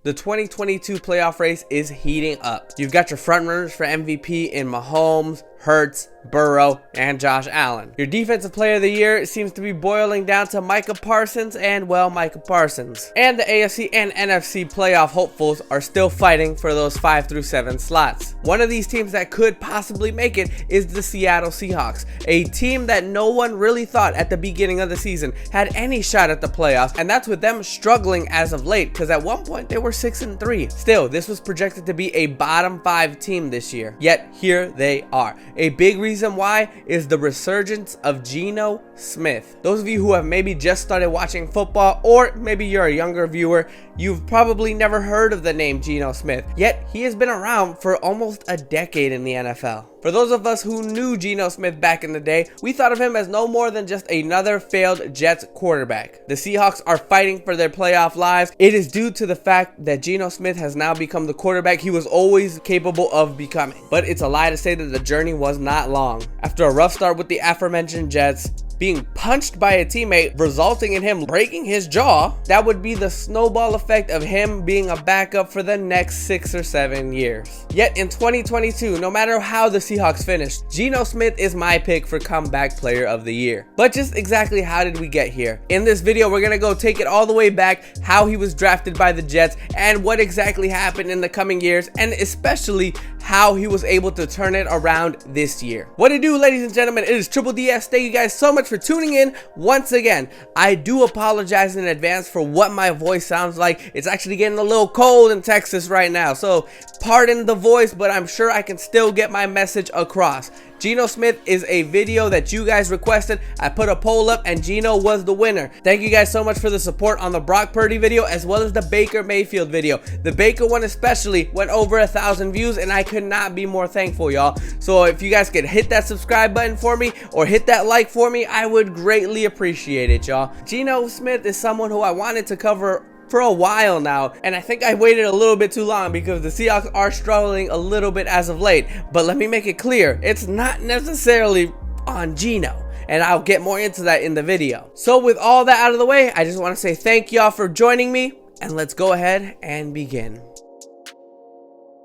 The 2022 playoff race is heating up. You've got your frontrunners for MVP in Mahomes, Hurts, Burrow, and Josh Allen. Your defensive player of the year seems to be boiling down to Micah Parsons and, well, Micah Parsons. And the AFC and NFC playoff hopefuls are still fighting for those 5 through 7 slots. One of these teams that could possibly make it is the Seattle Seahawks, a team that no one really thought at the beginning of the season had any shot at the playoffs, and that's with them struggling as of late, because at one point they were 6-3. Still, this was projected to be a bottom 5 team this year, yet here they are. A big reason why is the resurgence of Geno Smith. Those of you who have maybe just started watching football, or maybe you're a younger viewer, you've probably never heard of the name Geno Smith, yet he has been around for almost a decade in the NFL. For those of us who knew Geno Smith back in the day, we thought of him as no more than just another failed Jets quarterback. The Seahawks are fighting for their playoff lives. It is due to the fact that Geno Smith has now become the quarterback he was always capable of becoming. But it's a lie to say that the journey was not long. After a rough start with the aforementioned Jets, being punched by a teammate resulting in him breaking his jaw, that would be the snowball effect of him being a backup for the next 6 or 7 years. Yet in 2022, no matter how the Seahawks finished, Geno Smith is my pick for comeback player of the year. But just exactly how did we get here? In this video, we're gonna go take it all the way back, how he was drafted by the Jets and what exactly happened in the coming years, and especially how he was able to turn it around this year. What it do, ladies and gentlemen? It is Triple DS. Thank you guys so much for tuning in once again. I do apologize in advance for what my voice sounds like. It's actually getting a little cold in Texas right now, so pardon the voice, but I'm sure I can still get my message across. Geno Smith is a video that you guys requested. I put a poll up and Geno was the winner. Thank you guys so much for the support on the Brock Purdy video as well as the Baker Mayfield video. The Baker one especially went over 1,000 views and I could not be more thankful, y'all. So if you guys could hit that subscribe button for me or hit that like for me, I would greatly appreciate it, y'all. Geno Smith is someone who I wanted to cover for a while now, and I think I waited a little bit too long because the Seahawks are struggling a little bit as of late. But let me make it clear, it's not necessarily on Geno, and I'll get more into that in the video. So with all that out of the way, I just want to say thank y'all for joining me, and let's go ahead and begin.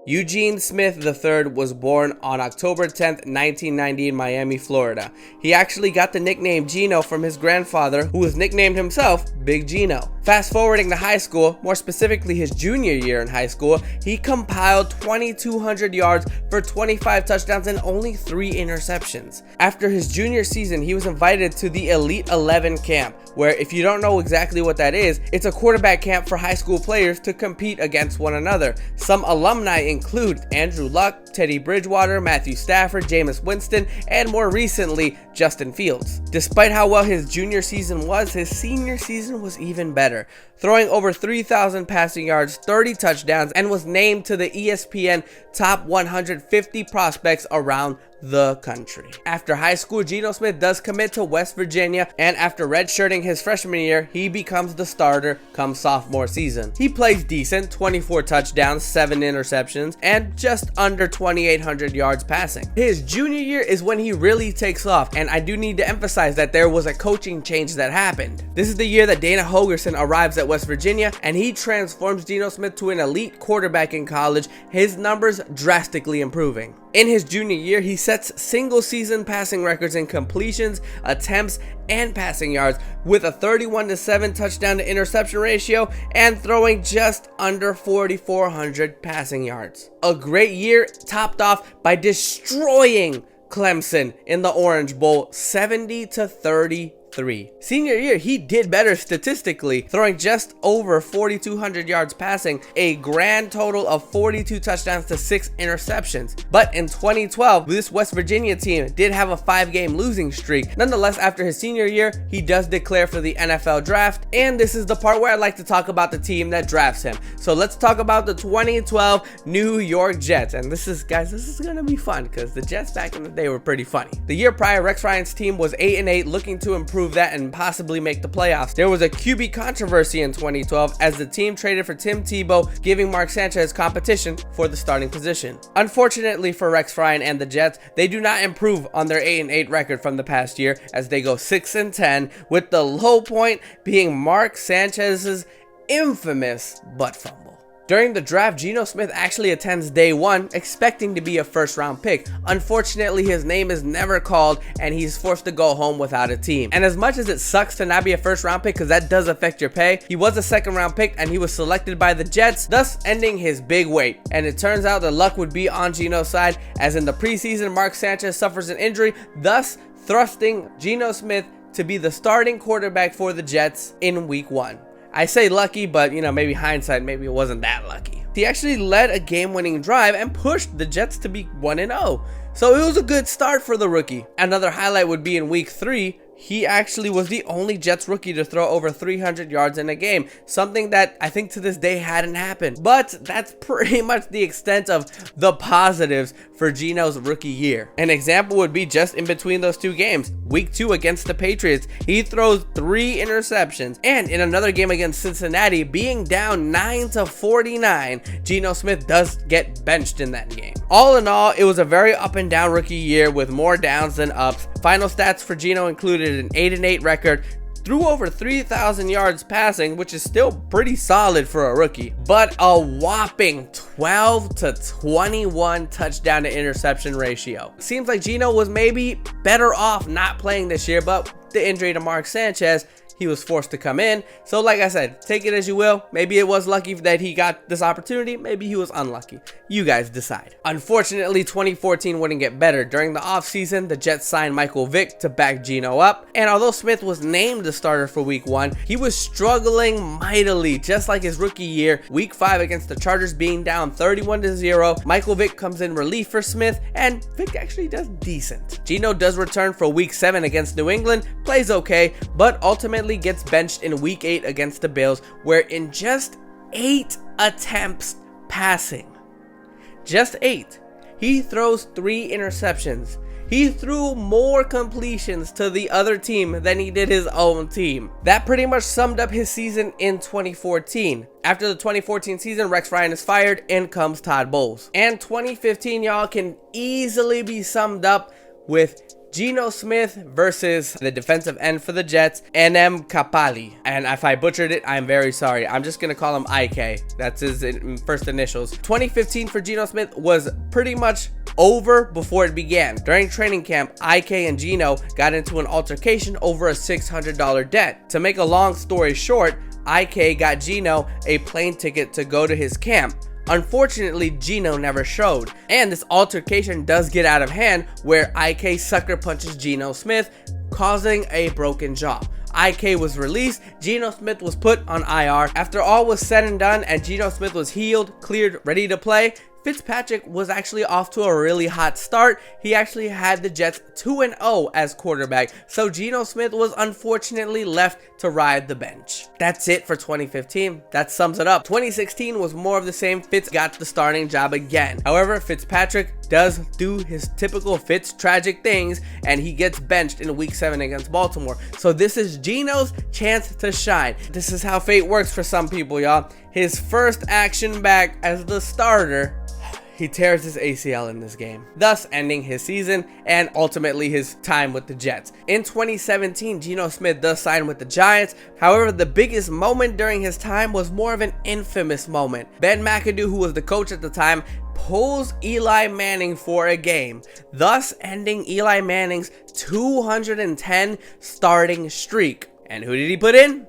Eugene Smith III was born on October 10th, 1990 in Miami, Florida. He actually got the nickname Geno from his grandfather, who was nicknamed himself Big Geno. Fast forwarding to high school, more specifically his junior year in high school, he compiled 2,200 yards for 25 touchdowns and only 3 interceptions. After his junior season, he was invited to the Elite 11 camp, where if you don't know exactly what that is, it's a quarterback camp for high school players to compete against one another. Some alumni include Andrew Luck, Teddy Bridgewater, Matthew Stafford, Jameis Winston, and more recently, Justin Fields. Despite how well his junior season was, his senior season was even better, throwing over 3,000 passing yards, 30 touchdowns, and was named to the ESPN Top 150 Prospects around the country. After high school, Geno Smith does commit to West Virginia, and after redshirting his freshman year, he becomes the starter come sophomore season. He plays decent, 24 touchdowns, 7 interceptions, and just under 2,800 yards passing. His junior year is when he really takes off, and I do need to emphasize that there was a coaching change that happened. This is the year that Dana Holgorsen arrives at West Virginia, and he transforms Geno Smith to an elite quarterback in college, his numbers drastically improving. In his junior year, he sets single-season passing records in completions, attempts, and passing yards with a 31-7 touchdown to interception ratio and throwing just under 4,400 passing yards. A great year topped off by destroying Clemson in the Orange Bowl 70-33. Senior year, he did better statistically, throwing just over 4,200 yards passing, a grand total of 42 touchdowns to 6 interceptions. But in 2012, this West Virginia team did have a 5-game losing streak. Nonetheless, after his senior year, he does declare for the NFL draft, and this is the part where I'd like to talk about the team that drafts him. So let's talk about the 2012 New York Jets. And this is, guys, this is gonna be fun because the Jets back in the day were pretty funny. The year prior, Rex Ryan's team was 8-8, looking to improve that and possibly make the playoffs. There was a QB controversy in 2012 as the team traded for Tim Tebow, giving Mark Sanchez competition for the starting position. Unfortunately for Rex Ryan and the Jets, they do not improve on their 8-8 record from the past year as they go 6-10, with the low point being Mark Sanchez's infamous butt fumble. During the draft, Geno Smith actually attends day one, expecting to be a first-round pick. Unfortunately, his name is never called, and he's forced to go home without a team. And as much as it sucks to not be a first-round pick, because that does affect your pay, he was a second-round pick, and he was selected by the Jets, thus ending his big wait. And it turns out the luck would be on Geno's side, as in the preseason, Mark Sanchez suffers an injury, thus thrusting Geno Smith to be the starting quarterback for the Jets in week 1. I say lucky, but maybe hindsight, maybe it wasn't that lucky. He actually led a game-winning drive and pushed the Jets to be 1-0. So it was a good start for the rookie. Another highlight would be in week 3. He actually was the only Jets rookie to throw over 300 yards in a game, something that I think to this day hadn't happened. But that's pretty much the extent of the positives for Geno's rookie year. An example would be just in between those 2 games. Week 2 against the Patriots, he throws 3 interceptions. And in another game against Cincinnati, being down 9-49, Geno Smith does get benched in that game. All in all, it was a very up and down rookie year with more downs than ups. Final stats for Geno included an 8-8 record, threw over 3,000 yards passing, which is still pretty solid for a rookie, but a whopping 12-21 touchdown to interception ratio. Seems like Geno was maybe better off not playing this year, but the injury to Mark Sanchez, he was forced to come in. So like I said, take it as you will. Maybe it was lucky that he got this opportunity. Maybe he was unlucky. You guys decide. Unfortunately, 2014 wouldn't get better. During the offseason, the Jets signed Michael Vick to back Geno up. And although Smith was named the starter for week 1, he was struggling mightily, just like his rookie year. Week 5 against the Chargers being down 31-0. Michael Vick comes in relief for Smith, and Vick actually does decent. Geno does return for week 7 against New England, plays okay, but ultimately gets benched in week 8 against the Bills, where in just 8 attempts passing, just 8, he throws 3 interceptions. He threw more completions to the other team than he did his own team. That pretty much summed up his season in 2014. After the 2014 season, Rex Ryan is fired, in comes Todd Bowles. And 2015, y'all, can easily be summed up with Geno Smith versus the defensive end for the Jets, N.M. Kapali. And if I butchered it, I'm very sorry. I'm just going to call him IK. That's his first initials. 2015 for Geno Smith was pretty much over before it began. During training camp, IK and Geno got into an altercation over a $600 debt. To make a long story short, IK got Geno a plane ticket to go to his camp. Unfortunately, Geno never showed, and this altercation does get out of hand where IK sucker punches Geno Smith, causing a broken jaw. IK was released, Geno Smith was put on IR. After all was said and done and Geno Smith was healed, cleared, ready to play, Fitzpatrick was actually off to a really hot start. He actually had the Jets 2-0 as quarterback, so Geno Smith was unfortunately left to ride the bench. That's it for 2015. That sums it up. 2016 was more of the same. Fitz got the starting job again. However, Fitzpatrick does do his typical Fitz tragic things, and he gets benched in week 7 against Baltimore. So this is Geno's chance to shine. This is how fate works for some people, y'all. His first action back as the starter, he tears his ACL in this game, thus ending his season and ultimately his time with the Jets. In 2017, Geno Smith does sign with the Giants. However, the biggest moment during his time was more of an infamous moment. Ben McAdoo, who was the coach at the time, pulls Eli Manning for a game, thus ending Eli Manning's 210 starting streak. And who did he put in?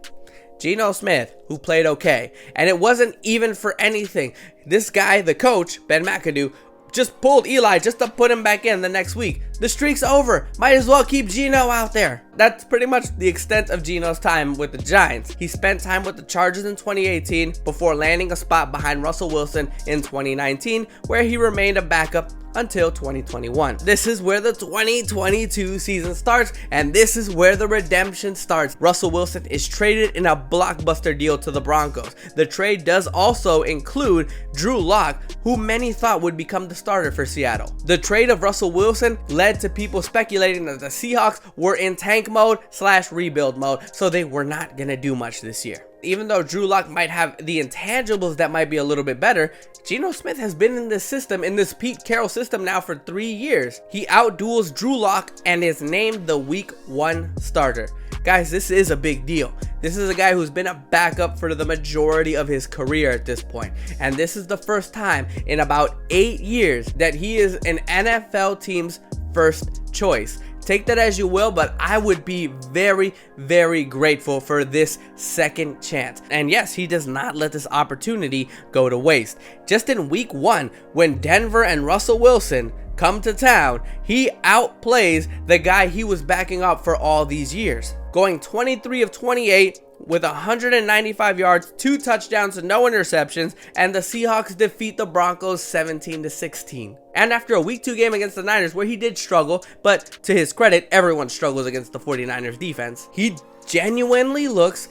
Geno Smith, who played okay. And it wasn't even for anything. This guy, the coach, Ben McAdoo, just pulled Eli just to put him back in the next week. The streak's over. Might as well keep Geno out there. That's pretty much the extent of Geno's time with the Giants. He spent time with the Chargers in 2018 before landing a spot behind Russell Wilson in 2019, where he remained a backup until 2021. This is where the 2022 season starts, and this is where the redemption starts. Russell Wilson is traded in a blockbuster deal to the Broncos. The trade does also include Drew Lock, who many thought would become the starter for Seattle. The trade of Russell Wilson led to people speculating that the Seahawks were in tank mode / rebuild mode, so they were not gonna do much this year. Even though Drew Lock might have the intangibles that might be a little bit better, Geno Smith has been in this system, in this Pete Carroll system now for 3 years. He outduels Drew Lock and is named the week 1 starter. Guys, this is a big deal. This is a guy who's been a backup for the majority of his career at this point. And this is the first time in about 8 years that he is an NFL team's first choice. Take that as you will, but I would be very, very grateful for this second chance. And yes, he does not let this opportunity go to waste. Just in week 1, when Denver and Russell Wilson come to town, he outplays the guy he was backing up for all these years, going 23 of 28 with 195 yards, 2 touchdowns, no interceptions, and the Seahawks defeat the Broncos 17-16. And after a week 2 game against the Niners, where he did struggle, but to his credit, everyone struggles against the 49ers defense, he genuinely looks,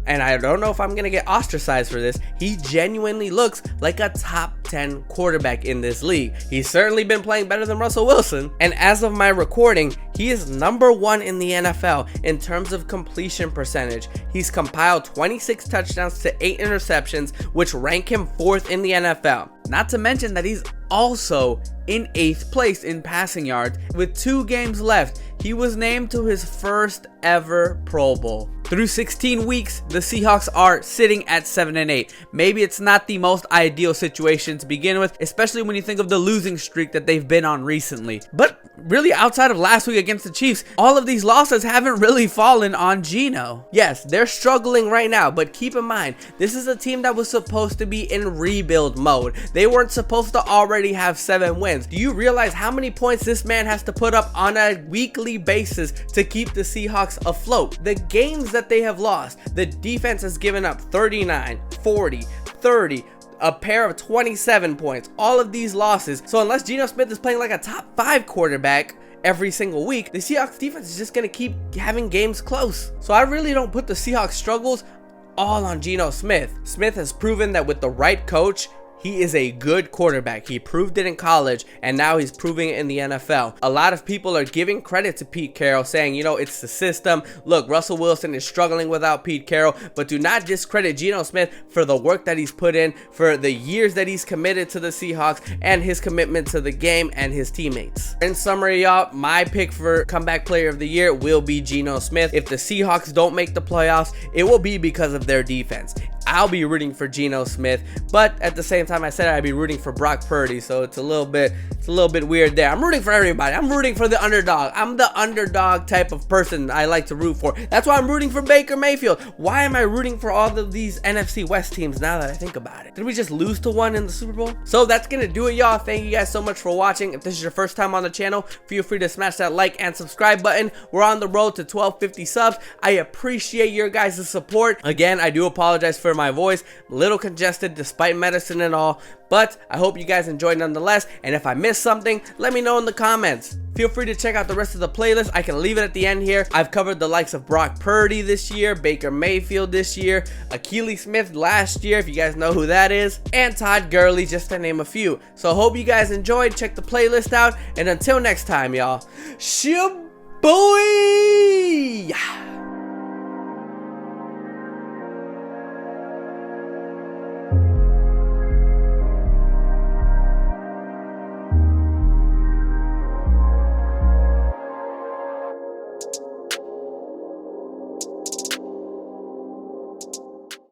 and I don't know if I'm going to get ostracized for this, he genuinely looks like a top 10 quarterback in this league. He's certainly been playing better than Russell Wilson, and as of my recording, he is number 1 in the NFL in terms of completion percentage. He's compiled 26 touchdowns to 8 interceptions, which rank him 4th in the NFL. Not to mention that he's also in 8th place in passing yards. With 2 games left, he was named to his first ever Pro Bowl. Through 16 weeks, the Seahawks are sitting at 7-8. Maybe it's not the most ideal situation to begin with, especially when you think of the losing streak that they've been on recently. But really, outside of last week against the Chiefs, all of these losses haven't really fallen on Geno. Yes, they're struggling right now, but keep in mind, this is a team that was supposed to be in rebuild mode. They weren't supposed to already have 7 wins. Do you realize how many points this man has to put up on a weekly basis to keep the Seahawks afloat? The games that they have lost, the defense has given up 39, 40, 30, a pair of 27 points, all of these losses. So unless Geno Smith is playing like a top 5 quarterback every single week, the Seahawks defense is just going to keep having games close. So I really don't put the Seahawks struggles all on Geno Smith. Smith has proven that with the right coach, he is a good quarterback. He proved it in college, and now he's proving it in the NFL. A lot of people are giving credit to Pete Carroll, saying, you know, it's the system. Look, Russell Wilson is struggling without Pete Carroll, but do not discredit Geno Smith for the work that he's put in, for the years that he's committed to the Seahawks, and his commitment to the game and his teammates. In summary, y'all, my pick for comeback player of the year will be Geno Smith. If the Seahawks don't make the playoffs, it will be because of their defense. I'll be rooting for Geno Smith, but at the same time, I said I'd be rooting for Brock Purdy, so it's a little bit weird there. I'm rooting for everybody. I'm rooting for the underdog. I'm the underdog type of person I like to root for. That's why I'm rooting for Baker Mayfield. Why am I rooting for all of these NFC West teams now that I think about it? Did we just lose to one in the Super Bowl? So that's gonna do it, y'all. Thank you guys so much for watching. If this is your first time on the channel, feel free to smash that like and subscribe button. We're on the road to 1250 subs. I appreciate your guys' support. Again, I do apologize for my voice, a little congested despite medicine and all, but I hope you guys enjoyed nonetheless. And if I missed something, let me know in the comments. Feel free to check out the rest of the playlist. I can leave it at the end here. I've covered the likes of Brock Purdy this year, Baker Mayfield this year, Akili Smith last year, if you guys know who that is, and Todd Gurley, just to name a few. So I hope you guys enjoyed. Check the playlist out, and until next time, y'all, boy.